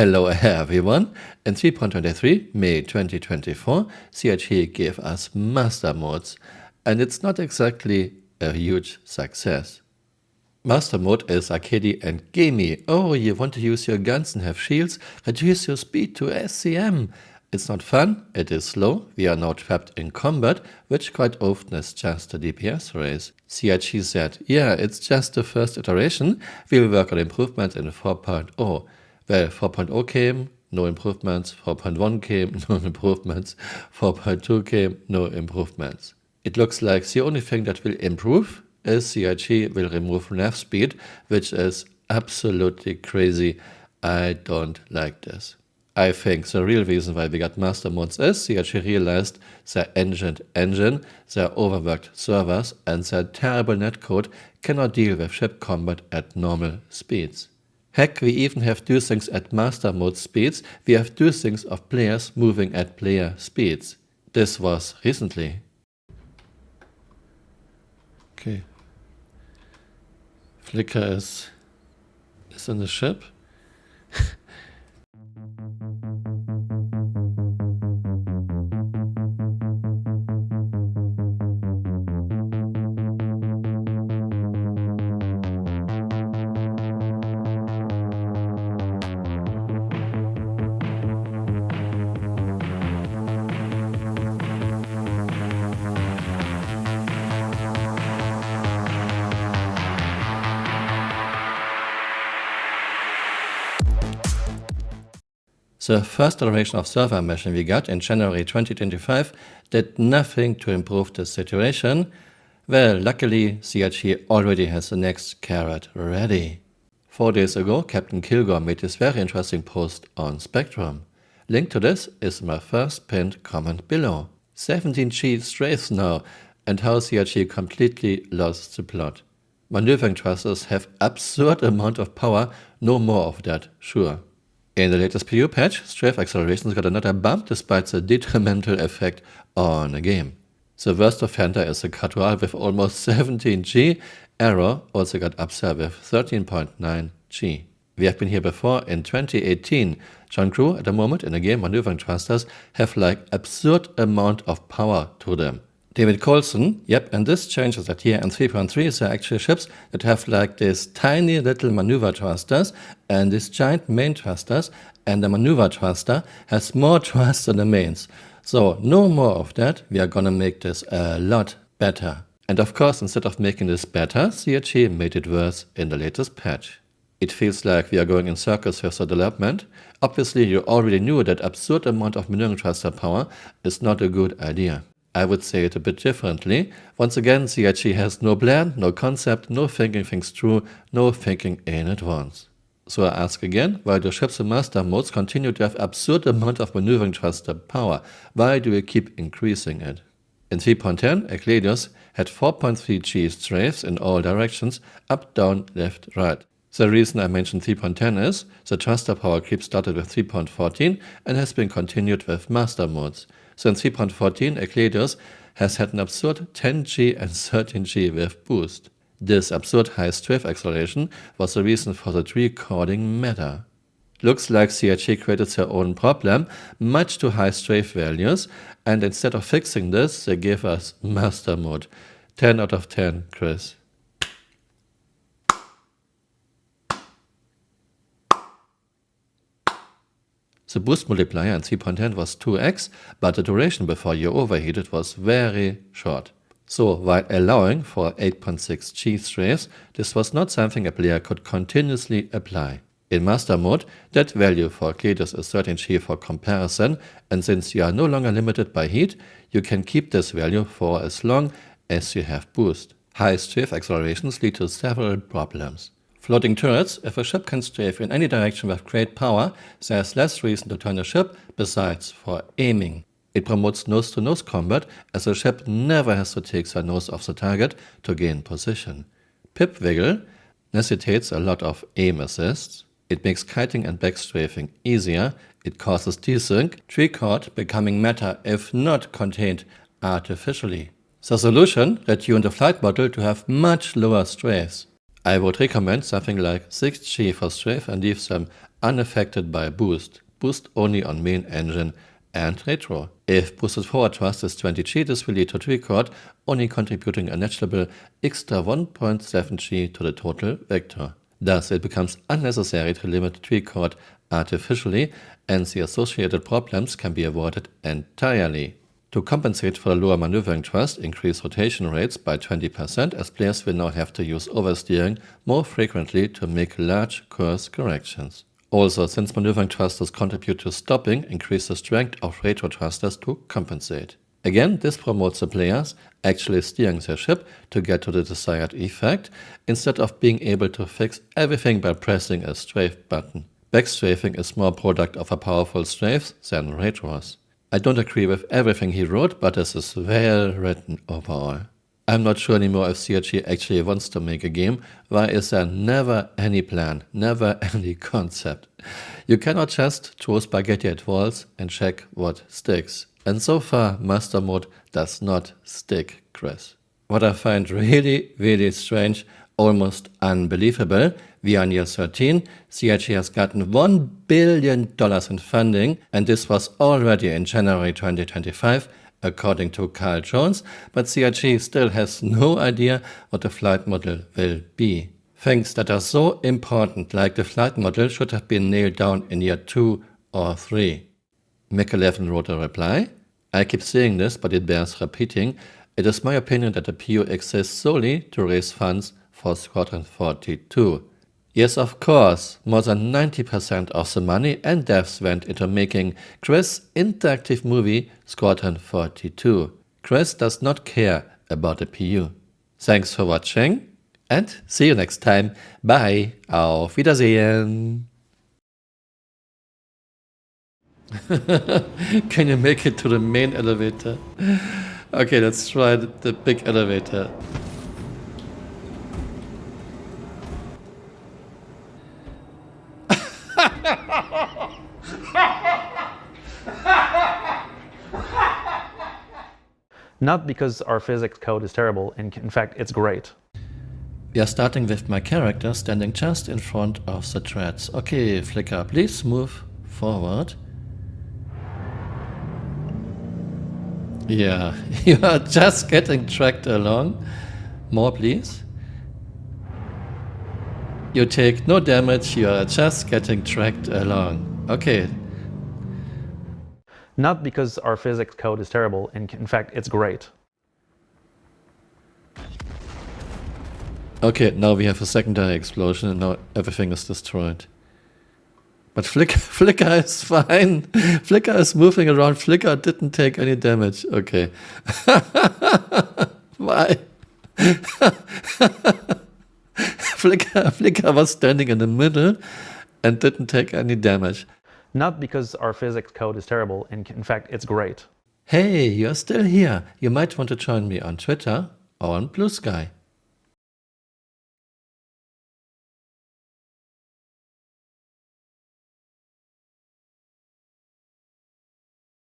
Hello everyone! In 3.23 May 2024, CRT gave us Master Modes, and it's not exactly a huge success. Master Mode is arcadey and gamey. Oh, you want to use your guns and have shields? Reduce your speed to SCM. It's not fun, it is slow, we are now trapped in combat, which quite often is just a DPS race. CRT said, yeah, it's just the first iteration, we will work on improvements in 4.0. Well, 4.0 came, no improvements, 4.1 came, no improvements, 4.2 came, no improvements. It looks like the only thing that will improve is CRT will remove nav speed, which is absolutely crazy. I don't like this. I think the real reason why we got Master Modes is CRT realized their engine, their overworked servers, and their terrible netcode cannot deal with ship combat at normal speeds. Heck, we even have do things at Master Mode speeds, we have do things of players moving at player speeds. This was recently. Okay. Flicker is in the ship. The first iteration of server meshing we got in January 2025 did nothing to improve the situation. Well, luckily CRT already has the next carrot ready. 4 days ago, Captain Kilgore made this very interesting post on Spectrum. Link to this is my first pinned comment below. 17G strafes now, and how CRT completely lost the plot. Maneuvering thrusters have absurd amount of power, no more of that, sure. In the latest PTU patch, strafe accelerations got another bump despite the detrimental effect on the game. The worst offender is the Camural with almost 17G, error also got upset with 13.9G. We have been here before in 2018. John Crew at the moment in the game maneuvering thrusters have like absurd amount of power to them. David Colson, yep, and this changes that here in 3.3 there are actually ships that have like this tiny little maneuver thrusters and this giant main thrusters, and the maneuver thruster has more thrust than the mains. So no more of that, we are gonna make this a lot better. And of course, instead of making this better, CRT made it worse in the latest patch. It feels like we are going in circles with the development. Obviously you already knew that absurd amount of maneuvering thruster power is not a good idea. I would say it a bit differently. Once again, CRT has no plan, no concept, no thinking things through, no thinking in advance. So I ask again, why do ships in Master Modes continue to have absurd amount of maneuvering thruster power? Why do we keep increasing it? In 3.10, Ecladius had 4.3G strafes in all directions, up, down, left, right. The reason I mentioned 3.10 is the thruster power creep started with 3.14 and has been continued with Master Modes. So in 3.14, Ecladius has had an absurd 10G and 13G with boost. This absurd high strafe acceleration was the reason for the recording matter. Looks like CRT created their own problem, much too high strafe values, and instead of fixing this, they gave us Master Mode. 10 out of 10, Chris. The boost multiplier in 3.10 was 2x, but the duration before you overheated was very short. So while allowing for 8.6G strafes, this was not something a player could continuously apply. In Master Mode, that value for Ecladius is 13G for comparison, and since you are no longer limited by heat, you can keep this value for as long as you have boost. High strafe accelerations lead to several problems. Floating turrets, if a ship can strafe in any direction with great power, there is less reason to turn the ship besides for aiming. It promotes nose-to-nose combat as the ship never has to take the nose off the target to gain position. Pip wiggle necessitates a lot of aim assists. It makes kiting and backstrafing easier. It causes desync, tree chord becoming meta if not contained artificially. The solution, retune the flight model to have much lower strafes. I would recommend something like 6G for strafe and leave them unaffected by boost. Boost only on main engine and retro. If boosted forward thrust is 20G, this will lead to tweak chord, only contributing a negligible extra 1.7G to the total vector. Thus, it becomes unnecessary to limit tweak chord artificially, and the associated problems can be avoided entirely. To compensate for the lower maneuvering thrust, increase rotation rates by 20%, as players will now have to use oversteering more frequently to make large course corrections. Also, since maneuvering thrusters contribute to stopping, increase the strength of retro thrusters to compensate. Again, this promotes the players actually steering their ship to get to the desired effect, instead of being able to fix everything by pressing a strafe button. Backstrafing is more product of a powerful strafes than retros. I don't agree with everything he wrote, but this is well written overall. I'm not sure anymore if CRG actually wants to make a game. Why is there never any plan, never any concept? You cannot just throw spaghetti at walls and check what sticks. And so far, Master Mode does not stick, Chris. What I find really, really strange, almost unbelievable, via year 13, CRG has gotten $1 billion in funding, and this was already in January 2025, according to Carl Jones, but CRG still has no idea what the flight model will be. Things that are so important, like the flight model, should have been nailed down in year 2 or 3. Mac11 wrote a reply. I keep saying this, but it bears repeating. It is my opinion that the PU exists solely to raise funds for Squadron 42. Yes, of course, more than 90% of the money and devs went into making Chris' interactive movie Squadron 42. Chris does not care about the PU. Thanks for watching and see you next time. Bye. Auf Wiedersehen. Can you make it to the main elevator? Okay, let's try the big elevator. Not because our physics code is terrible, in fact, it's great. We are starting with my character standing just in front of the threads. Okay, Flicker, please move forward. Yeah, you are just getting tracked along. More, please. You take no damage, you are just getting tracked along. Okay. Not because our physics code is terrible, in fact, it's great. Okay, now we have a secondary explosion and now everything is destroyed. But Flicker is fine. Flicker is moving around. Flicker didn't take any damage. Okay. Why? Flicker was standing in the middle and didn't take any damage. Not because our physics code is terrible, in fact, it's great. Hey, you're still here. You might want to join me on Twitter or on Blue Sky.